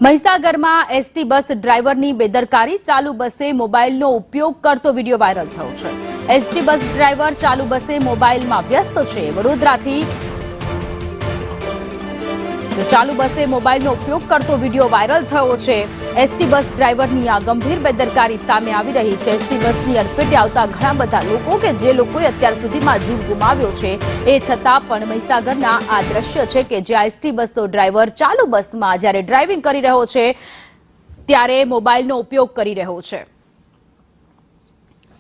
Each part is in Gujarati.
મહીસાગરમાં એસટી બસ ડ્રાઈવરની બેદરકારી, ચાલુ બસે મોબાઈલનો ઉપયોગ કરતો વિડીયો વાયરલ થયો છે। એસટી બસ ડ્રાઈવર ચાલુ બસે મોબાઈલમાં વ્યસ્ત છે। વડોદરાથી ચાલુ બસે મોબાઈલનો ઉપયોગ કરતો વિડીયો વાયરલ થયો છે। એસટી બસ ડ્રાઈવરની આ ગંભીર બેદરકારી સામે આવી રહી છે। એસટી બસની અડફેટે આવતા ઘણા બધા લોકો કે જે લોકોએ અત્યાર સુધીમાં જીવ ગુમાવ્યો છે, એ છતાં પણ મહીસાગરના આ દ્રશ્ય છે કે જ્યાં એસટી બસનો ડ્રાઈવર ચાલુ બસમાં જ્યારે ડ્રાઇવિંગ કરી રહ્યો છે ત્યારે મોબાઈલનો ઉપયોગ કરી રહ્યો છે।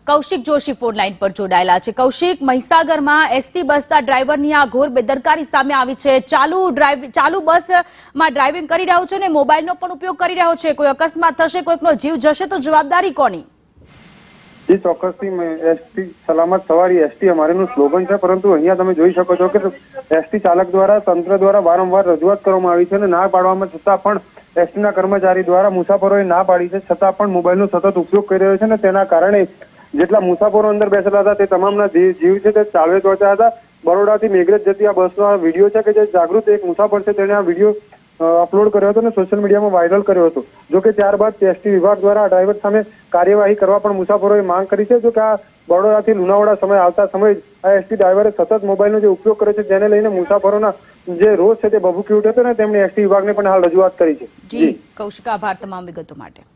કૌશિક જોશી ફોન લાઈન પર જોડાયેલા છે। કૌશિક, મહીસાગરમાં એસટી બસના ડ્રાઈવરની આ ઘોર બેદરકારી સામે આવી છે। ચાલુ બસમાં ડ્રાઇવિંગ કરી રહ્યો છે ને મોબાઈલનો પણ ઉપયોગ કરી રહ્યો છે। કોઈ અકસ્માત થશે, કોઈકનો જીવ જશે તો જવાબદારી કોની? જી ચોક્કસથી એસટી સલામત સવારી એસટી અમારીનું સ્લોગન છે, પરંતુ અહીંયા તમે જોઈ શકો છો કે એસટી ચાલક દ્વારા તંત્ર દ્વારા વારંવાર રજૂઆત કરવામાં આવી છે અને ના પાડવામાં છતાં પણ એસટીના કર્મચારી દ્વારા મુસાફરોએ ના પાડી છે, છતાં પણ મોબાઈલનો સતત ઉપયોગ કરી રહ્યો છે અને તેના કારણે જેટલા મુસાફરો અંદર બેસેલા હતા તે તમામના જીવ છે તે ચાલવે પહોંચ્યા હતા। બરોડાથી મેઘરજ જતી આ બસનો આ વિડીયો છે કે જે જાગૃત એક મુસાફર છે તેણે આ વિડીયો અપલોડ કર્યો હતો અને સોશિયલ મીડિયામાં વાયરલ કર્યો હતો। જો કે ત્યારબાદ એસટી વિભાગ દ્વારા આ ડ્રાઈવર સામે કાર્યવાહી કરવા પણ મુસાફરોએ માંગ કરી છે। જો કે આ બરોડાથી લુણાવાડા સમય આવતા સમયે આ એસટી ડ્રાઈવરે સતત મોબાઈલનો જે ઉપયોગ કર્યો છે જેને લઈને મુસાફરોના જે રોષ છે તે ભભૂકી ઉઠ્યો હતો અને તેમણે એસટી વિભાગને પણ હાલ રજૂઆત કરી છે। જી કૌશિક, આભાર તમામ વિગતો માટે।